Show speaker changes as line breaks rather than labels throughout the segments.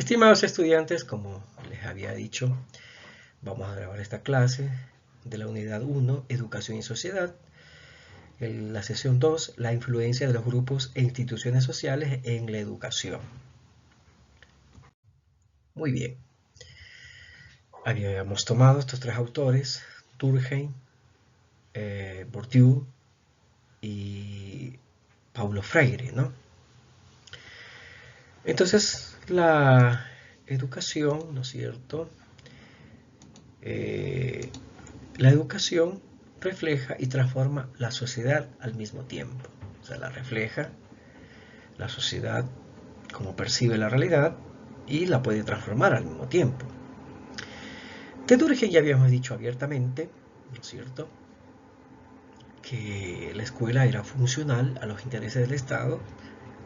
Estimados estudiantes, como les había dicho, vamos a grabar esta clase de la unidad 1, Educación y Sociedad. En la sesión 2, la influencia de los grupos e instituciones sociales en la educación. Muy bien. Habíamos tomado estos tres autores, Durkheim, Bourdieu y Paulo Freire, ¿no? Entonces, la educación, ¿no es cierto? La educación refleja y transforma la sociedad al mismo tiempo. O sea, la refleja la sociedad como percibe la realidad y la puede transformar al mismo tiempo. De Durkheim ya habíamos dicho abiertamente, ¿no es cierto?, que la escuela era funcional a los intereses del Estado.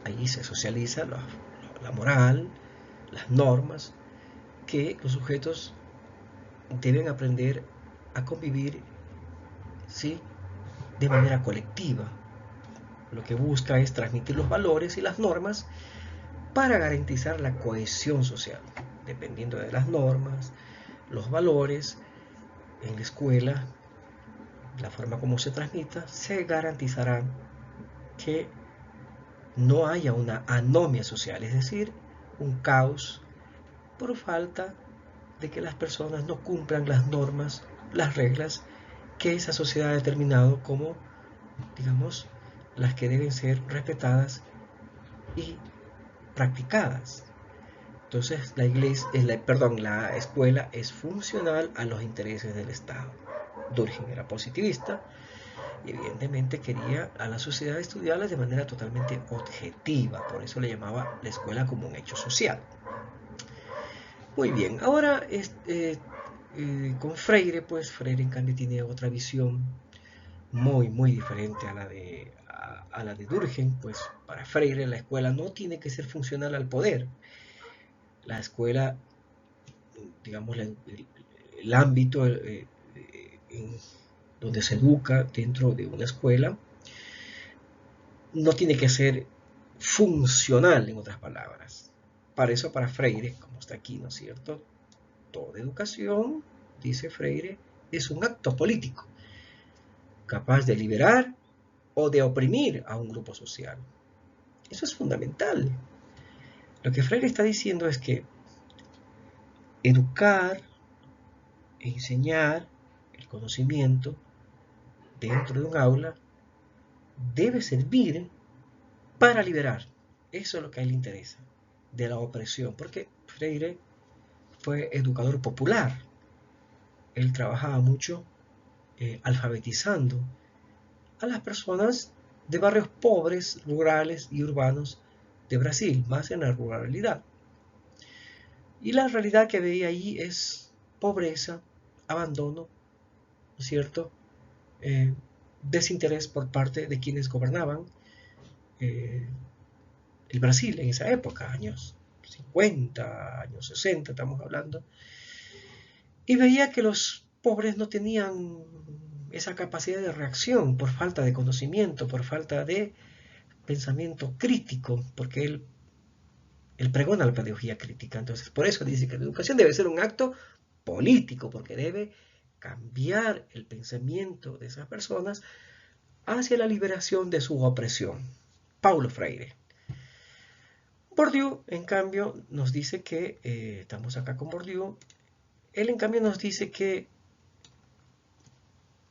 Allí se socializa la moral, las normas, que los sujetos deben aprender a convivir, ¿sí?, de manera colectiva. Lo que busca es transmitir los valores y las normas para garantizar la cohesión social. Dependiendo de las normas, los valores en la escuela, la forma como se transmita, se garantizará que no haya una anomia social, es decir, un caos por falta de que las personas no cumplan las normas, las reglas que esa sociedad ha determinado como, digamos, las que deben ser respetadas y practicadas. Entonces la escuela es funcional a los intereses del Estado. Durkheim era positivista y evidentemente quería a la sociedad estudiarla de manera totalmente objetiva, por eso le llamaba la escuela como un hecho social. Muy bien, ahora con Freire, pues Freire en cambio tiene otra visión muy diferente a la de Durkheim. Pues para Freire la escuela no tiene que ser funcional al poder. La escuela, digamos, el ámbito donde se educa dentro de una escuela no tiene que ser funcional, en otras palabras. Para eso, para Freire, como está aquí, ¿no es cierto?, toda educación, dice Freire, es un acto político, capaz de liberar o de oprimir a un grupo social. Eso es fundamental. Lo que Freire está diciendo es que educar, enseñar el conocimiento dentro de un aula debe servir para liberar. Eso es lo que a él le interesa, de la opresión, porque Freire fue educador popular. Él trabajaba mucho alfabetizando a las personas de barrios pobres, rurales y urbanos de Brasil, más en la ruralidad. Y la realidad que veía allí es pobreza, abandono, ¿no es cierto?, desinterés por parte de quienes gobernaban el Brasil en esa época, años 50, años 60 estamos hablando, y veía que los pobres no tenían esa capacidad de reacción por falta de conocimiento, por falta de pensamiento crítico, porque él pregona la pedagogía crítica. Entonces, por eso dice que la educación debe ser un acto político, porque debe cambiar el pensamiento de esas personas hacia la liberación de su opresión. Paulo Freire. Bourdieu, en cambio, nos dice que, estamos acá con Bourdieu, él en cambio nos dice que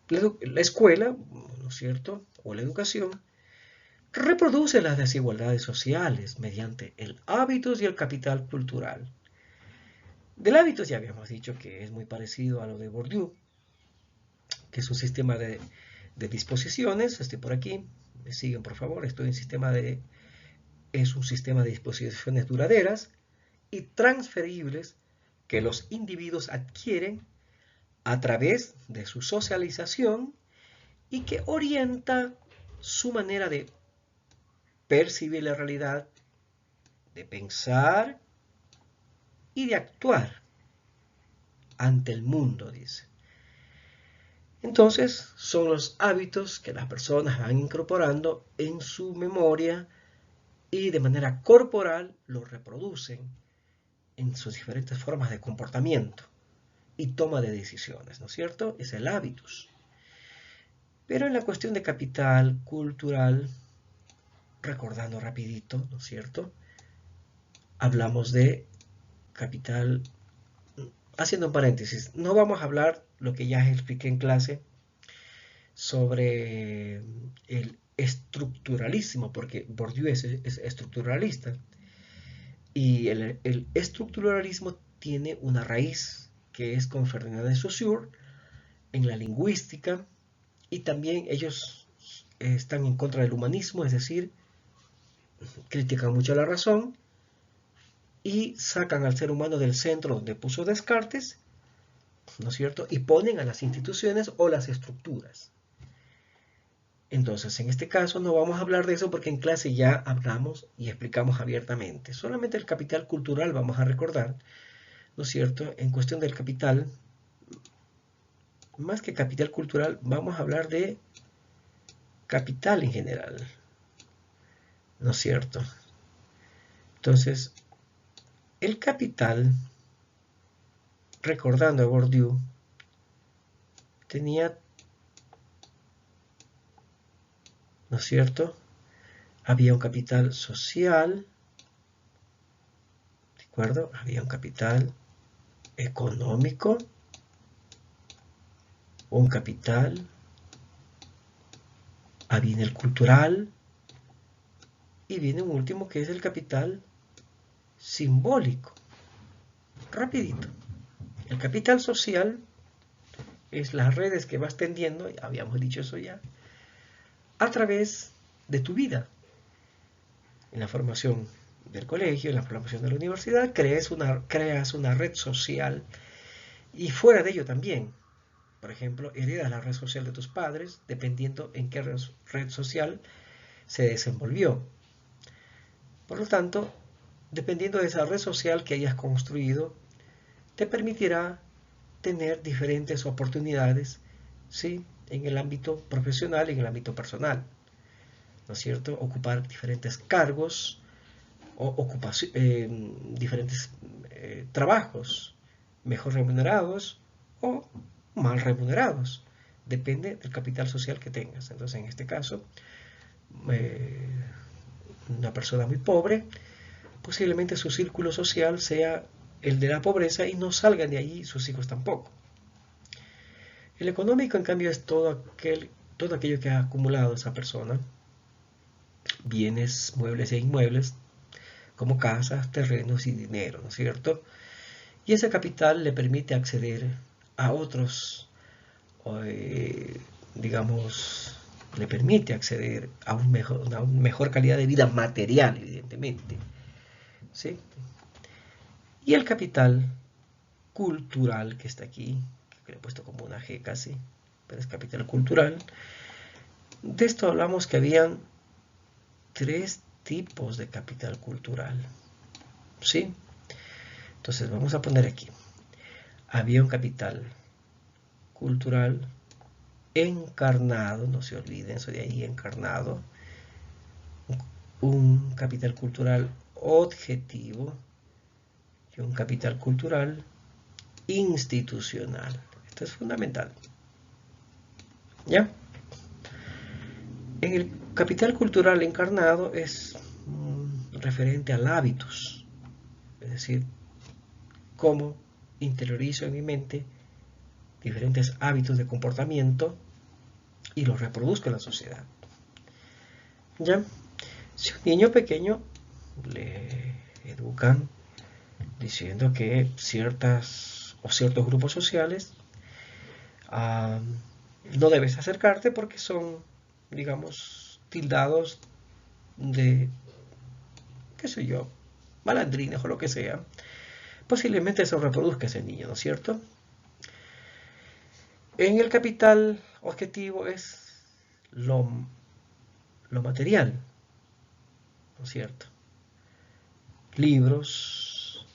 la escuela, ¿no es cierto?, o la educación, reproduce las desigualdades sociales mediante el hábitos y el capital cultural. Del hábitos ya habíamos dicho que es muy parecido a lo de Bourdieu, que es un sistema de disposiciones. Estoy por aquí, me siguen por favor. Es un sistema de disposiciones duraderas y transferibles que los individuos adquieren a través de su socialización y que orienta su manera de percibir la realidad, de pensar y de actuar ante el mundo, dice. Entonces, son los hábitos que las personas van incorporando en su memoria y de manera corporal los reproducen en sus diferentes formas de comportamiento y toma de decisiones, ¿no es cierto? Es el hábitus. Pero en la cuestión de capital cultural, recordando rapidito, ¿no es cierto? Hablamos de capital, haciendo un paréntesis, no vamos a hablar lo que ya expliqué en clase sobre el estructuralismo, porque Bourdieu es estructuralista, y el estructuralismo tiene una raíz que es con Ferdinand de Saussure en la lingüística, y también ellos están en contra del humanismo, es decir, critican mucho la razón y sacan al ser humano del centro donde puso Descartes, ¿no es cierto? Y ponen a las instituciones o las estructuras. Entonces, en este caso no vamos a hablar de eso porque en clase ya hablamos y explicamos abiertamente. Solamente el capital cultural vamos a recordar, ¿no es cierto? En cuestión del capital, más que capital cultural, vamos a hablar de capital en general, ¿no es cierto? Entonces, el capital, recordando a Bourdieu, tenía, ¿no es cierto? Había un capital social, ¿de acuerdo? Había un capital económico, un capital, viene el cultural y viene un último que es el capital simbólico. Rapidito. El capital social es las redes que vas tendiendo, habíamos dicho eso ya, a través de tu vida. En la formación del colegio, en la formación de la universidad, creas una red social y fuera de ello también. Por ejemplo, heredas la red social de tus padres dependiendo en qué red social se desenvolvió. Por lo tanto, dependiendo de esa red social que hayas construido, te permitirá tener diferentes oportunidades, ¿sí? En el ámbito profesional y en el ámbito personal, ¿no es cierto? Ocupar diferentes cargos o diferentes trabajos, mejor remunerados o mal remunerados. Depende del capital social que tengas. Entonces, en este caso, eh, una persona muy pobre, posiblemente su círculo social sea el de la pobreza y no salgan de allí sus hijos tampoco. El económico, en cambio, es todo aquello que ha acumulado esa persona, bienes, muebles e inmuebles, como casas, terrenos y dinero, ¿no es cierto? Y ese capital le permite acceder a otros, eh, digamos, le permite acceder a una mejor calidad de vida material, evidentemente, ¿sí? Y el capital cultural que está aquí, que le he puesto como una G casi, pero es capital cultural. De esto hablamos que habían tres tipos de capital cultural, ¿sí? Entonces vamos a poner aquí. Había un capital cultural encarnado, no se olviden eso de ahí, encarnado. Un capital cultural objetivo y un capital cultural institucional. Esto es fundamental. ¿Ya? En el capital cultural encarnado es referente al hábitus, es decir, cómo interiorizo en mi mente diferentes hábitos de comportamiento y los reproduzco en la sociedad. ¿Ya? Si a un niño pequeño le educan diciendo que ciertos grupos sociales no debes acercarte porque son, digamos, tildados de, qué sé yo, malandrines o lo que sea, posiblemente eso reproduzca ese niño, ¿no es cierto? En el capital objetivo es lo, lo material, ¿no es cierto? Libros,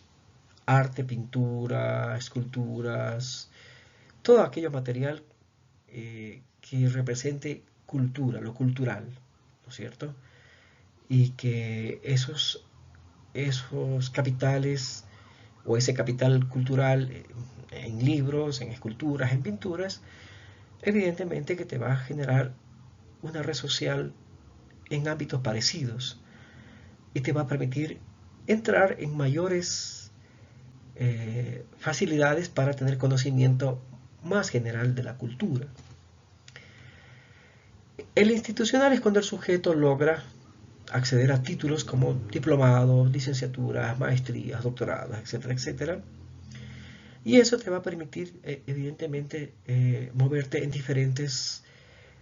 arte, pintura, esculturas, todo aquello material que represente cultura, lo cultural, ¿no es cierto? Y que esos capitales o ese capital cultural en libros, en esculturas, en pinturas, evidentemente que te va a generar una red social en ámbitos parecidos y te va a permitir entrar en mayores facilidades para tener conocimiento más general de la cultura. El institucional es cuando el sujeto logra acceder a títulos como diplomados, licenciaturas, maestrías, doctorados, etcétera, etcétera. Y eso te va a permitir, evidentemente, moverte en diferentes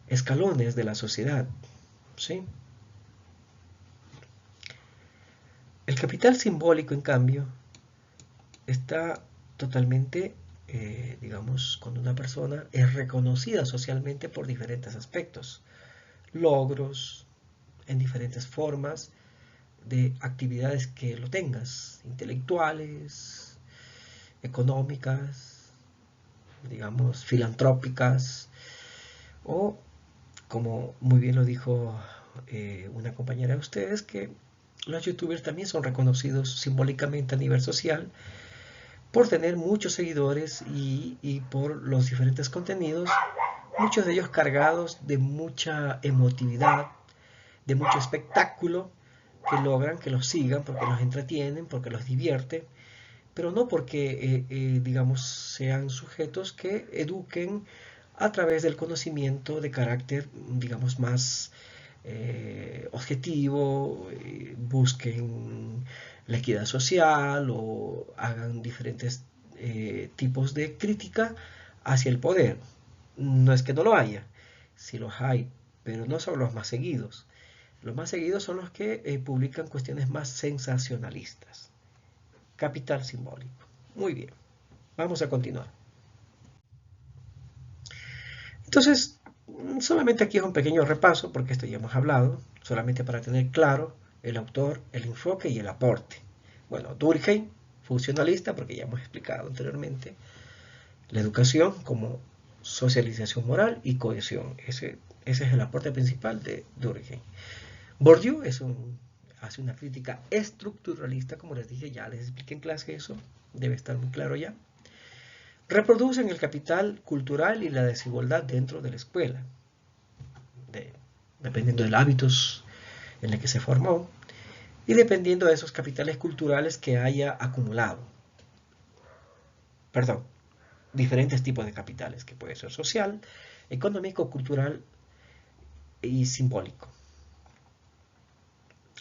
escalones de la sociedad, ¿sí? El capital simbólico, en cambio, está totalmente, digamos, cuando una persona es reconocida socialmente por diferentes aspectos, logros en diferentes formas de actividades que lo tengas, intelectuales, económicas, digamos, filantrópicas, o como muy bien lo dijo una compañera de ustedes, que los youtubers también son reconocidos simbólicamente a nivel social por tener muchos seguidores y por los diferentes contenidos, muchos de ellos cargados de mucha emotividad, de mucho espectáculo, que logran que los sigan porque los entretienen, porque los divierte, pero no porque, digamos, sean sujetos que eduquen a través del conocimiento de carácter, digamos, más objetivo, busquen la equidad social o hagan diferentes tipos de crítica hacia el poder. No es que no lo haya, sí los hay, pero no son los más seguidos. Los más seguidos son los que publican cuestiones más sensacionalistas. Capital simbólico. Muy bien, vamos a continuar. Entonces, solamente aquí es un pequeño repaso, porque esto ya hemos hablado, solamente para tener claro el autor, el enfoque y el aporte. Bueno, Durkheim, funcionalista, porque ya hemos explicado anteriormente, la educación como socialización moral y cohesión. Ese es el aporte principal de Durkheim. Bourdieu hace una crítica estructuralista, como les dije, ya les expliqué en clase eso, debe estar muy claro ya. Reproducen el capital cultural y la desigualdad dentro de la escuela, dependiendo del hábitos en el que se formó y dependiendo de esos capitales culturales que haya acumulado. Perdón, diferentes tipos de capitales, que puede ser social, económico, cultural y simbólico.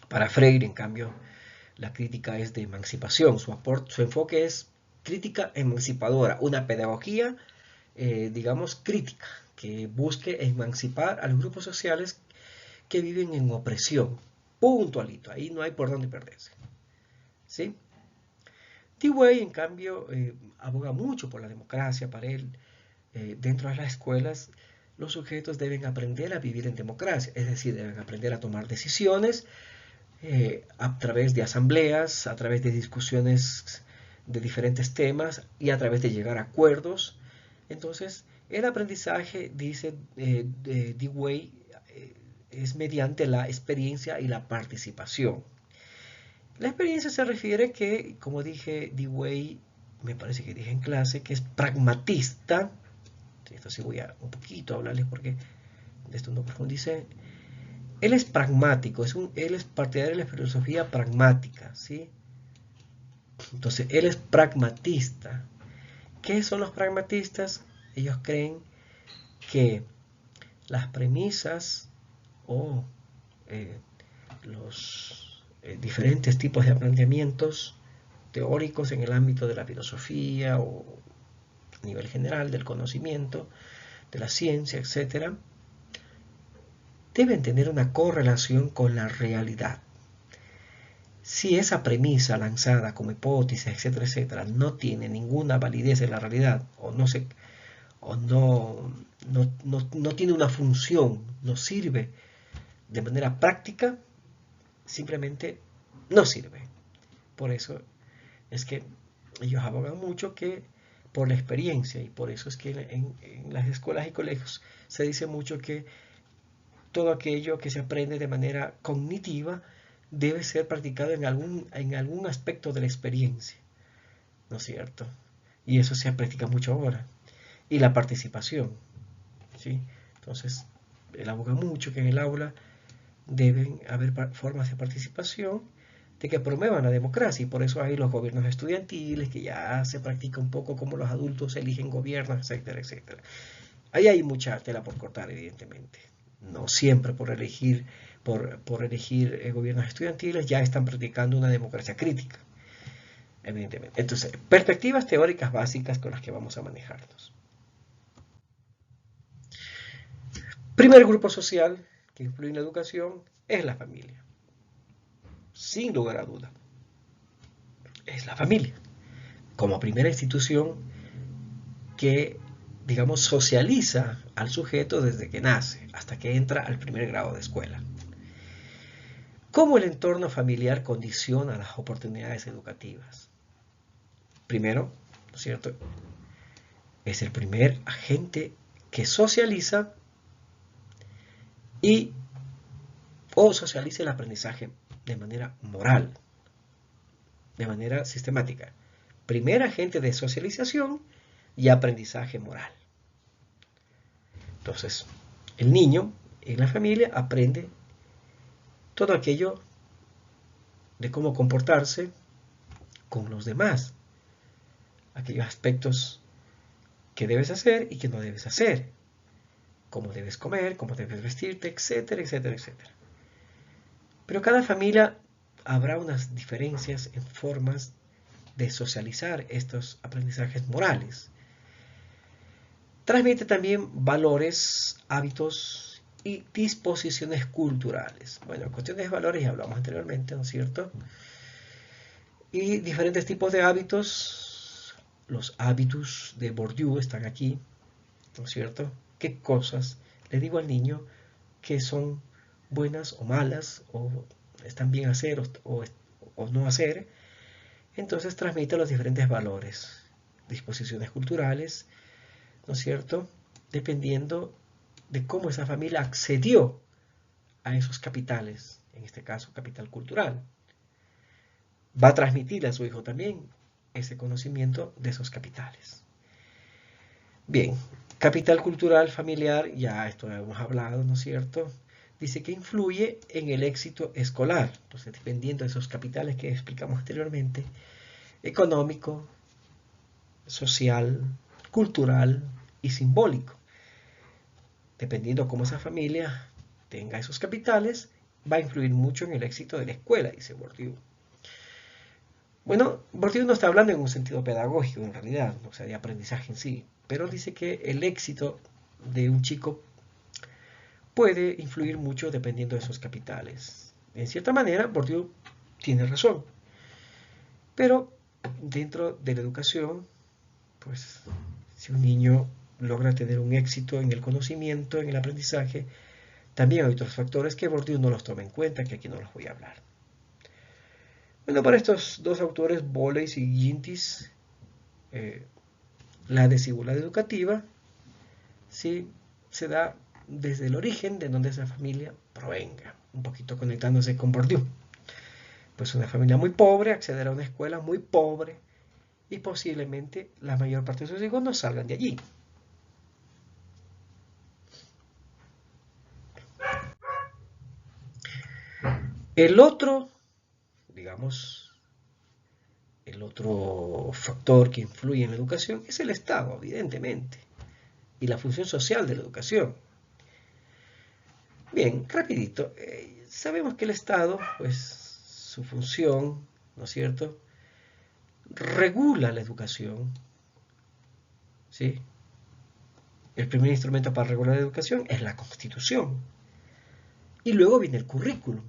Para Freire, en cambio, la crítica es de emancipación, su enfoque es crítica emancipadora, una pedagogía, digamos, crítica, que busque emancipar a los grupos sociales que viven en opresión. Puntualito, ahí no hay por dónde perderse. ¿Sí? Dewey, en cambio, aboga mucho por la democracia. Para él, dentro de las escuelas, los sujetos deben aprender a vivir en democracia, es decir, deben aprender a tomar decisiones a través de asambleas, a través de discusiones de diferentes temas y a través de llegar a acuerdos. Entonces, el aprendizaje, dice Dewey, es mediante la experiencia y la participación. La experiencia se refiere que, como dije, Dewey, me parece que dije en clase, que es pragmatista. Esto sí voy a un poquito hablarles porque de esto no profundicé. Él es pragmático, él es partidario de la filosofía pragmática, ¿sí? Entonces, él es pragmatista. ¿Qué son los pragmatistas? Ellos creen que las premisas o los diferentes tipos de planteamientos teóricos en el ámbito de la filosofía o a nivel general del conocimiento, de la ciencia, etc., deben tener una correlación con la realidad. Si esa premisa lanzada como hipótesis, etcétera, etcétera, no tiene ninguna validez en la realidad o no tiene una función, no sirve de manera práctica, simplemente no sirve. Por eso es que ellos abogan mucho que por la experiencia, y por eso es que en las escuelas y colegios se dice mucho que todo aquello que se aprende de manera cognitiva debe ser practicado en algún aspecto de la experiencia. ¿no es cierto? Y eso se practica mucho ahora. Y la participación, ¿sí? Entonces, él aboga mucho que en el aula deben haber formas de participación de que promuevan la democracia, y por eso hay los gobiernos estudiantiles, que ya se practica un poco como los adultos eligen gobiernos, etcétera, etcétera. Ahí hay mucha tela por cortar, evidentemente. No siempre por elegir gobiernos estudiantiles ya están practicando una democracia crítica, evidentemente. Entonces, perspectivas teóricas básicas con las que vamos a manejarnos. Primer grupo social que influye en la educación es la familia. Sin lugar a duda, es la familia. Como primera institución que, digamos, socializa al sujeto desde que nace hasta que entra al primer grado de escuela. ¿Cómo el entorno familiar condiciona las oportunidades educativas? Primero, ¿no es cierto? Es el primer agente que socializa y o socializa el aprendizaje de manera moral, de manera sistemática. Primer agente de socialización y aprendizaje moral. Entonces, el niño en la familia aprende todo aquello de cómo comportarse con los demás, aquellos aspectos que debes hacer y que no debes hacer, cómo debes comer, cómo debes vestirte, etcétera, etcétera, etcétera. Pero cada familia habrá unas diferencias en formas de socializar estos aprendizajes morales. Transmite también valores, hábitos y disposiciones culturales. Bueno, cuestiones de valores ya hablamos anteriormente, ¿no es cierto? Y diferentes tipos de hábitos. Los hábitos de Bourdieu están aquí, ¿no es cierto? ¿Qué cosas le digo al niño que son buenas o malas, o están bien hacer o no hacer? Entonces transmite los diferentes valores, disposiciones culturales, ¿no es cierto? Dependiendo de cómo esa familia accedió a esos capitales, en este caso capital cultural. Va a transmitirle a su hijo también ese conocimiento de esos capitales. Bien, capital cultural familiar, ya esto lo hemos hablado, ¿no es cierto? Dice que influye en el éxito escolar. Entonces, dependiendo de esos capitales que explicamos anteriormente, económico, social, cultural y simbólico. Dependiendo cómo esa familia tenga esos capitales, va a influir mucho en el éxito de la escuela, dice Bourdieu. Bueno, Bourdieu no está hablando en un sentido pedagógico en realidad, o sea, de aprendizaje en sí, pero dice que el éxito de un chico puede influir mucho dependiendo de sus capitales. En cierta manera, Bourdieu tiene razón, pero dentro de la educación, pues si un niño logra tener un éxito en el conocimiento, en el aprendizaje, también hay otros factores que Bourdieu no los toma en cuenta, que aquí no los voy a hablar. Bueno, para estos dos autores, Boles y Gintis, la desigualdad educativa sí se da desde el origen de donde esa familia provenga, un poquito conectándose con Bourdieu. Pues una familia muy pobre, acceder a una escuela muy pobre, y posiblemente la mayor parte de sus hijos no salgan de allí. El otro, digamos, el otro factor que influye en la educación es el Estado, evidentemente, y la función social de la educación. Bien, rapidito, sabemos que el Estado, pues su función, ¿no es cierto?, regula la educación, ¿sí? El primer instrumento para regular la educación es la Constitución. Y luego viene el currículum,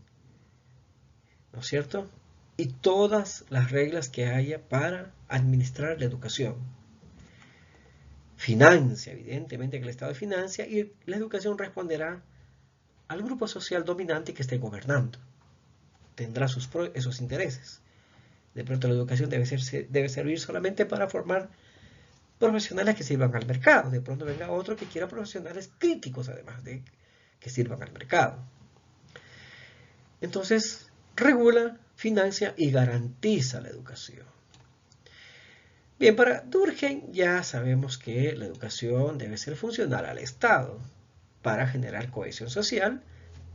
¿no es cierto? Y todas las reglas que haya para administrar la educación. Financia, evidentemente que el Estado financia, y la educación responderá al grupo social dominante que esté gobernando. Tendrá esos intereses. De pronto la educación debe servir solamente para formar profesionales que sirvan al mercado. De pronto venga otro que quiera profesionales críticos, además de que sirvan al mercado. Entonces, regula, financia y garantiza la educación. Bien, para Durkheim ya sabemos que la educación debe ser funcional al Estado para generar cohesión social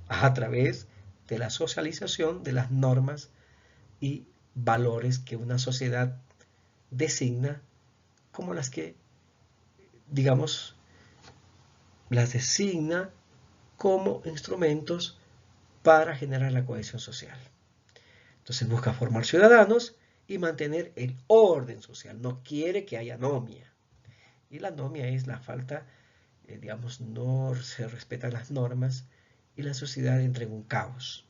a través de la socialización de las normas y valores que una sociedad designa como las que, digamos, las designa como instrumentos para generar la cohesión social. Entonces busca formar ciudadanos y mantener el orden social. No quiere que haya anomia. Y la anomia es la falta, digamos, no se respetan las normas y la sociedad entra en un caos.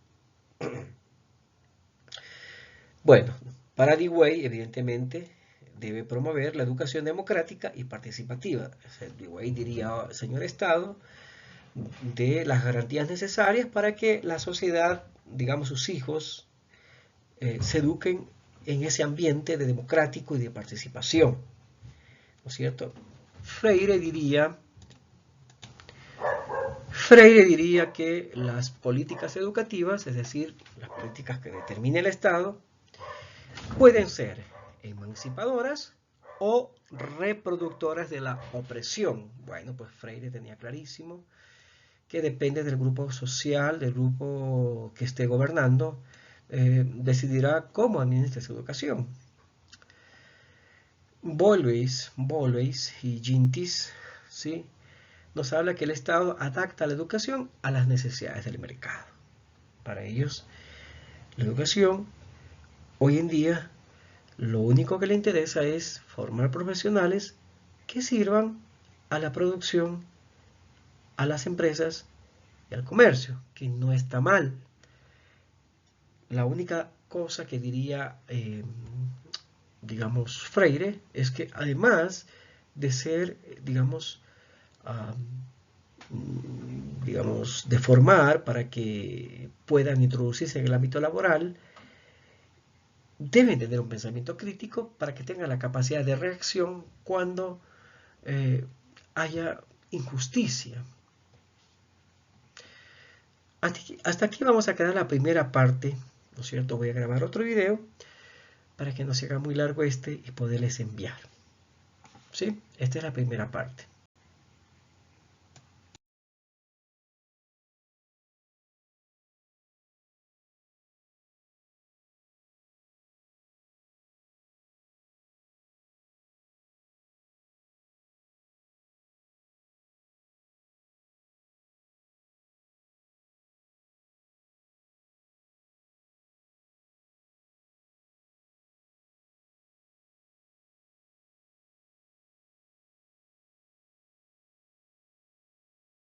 Bueno, para Dewey, evidentemente, debe promover la educación democrática y participativa. Dewey diría, señor Estado, de las garantías necesarias para que la sociedad, digamos, sus hijos, se eduquen en ese ambiente de democrático y de participación. ¿No es cierto? Freire diría que las políticas educativas, es decir, las políticas que determina el Estado, pueden ser emancipadoras o reproductoras de la opresión. Bueno, pues Freire tenía clarísimo que depende del grupo social, del grupo que esté gobernando, decidirá cómo administra su educación. Boulez y Gintis, ¿sí?, nos habla que el Estado adapta la educación a las necesidades del mercado. Para ellos, la educación hoy en día lo único que le interesa es formar profesionales que sirvan a la producción, a las empresas y al comercio, que no está mal. La única cosa que diría, digamos, Freire, es que además de ser, digamos, de formar para que puedan introducirse en el ámbito laboral, deben tener un pensamiento crítico para que tengan la capacidad de reacción cuando haya injusticia. Hasta aquí vamos a quedar la primera parte, ¿no es cierto? Voy a grabar otro video para que no se haga muy largo y poderles enviar. ¿Sí? Esta es la primera parte.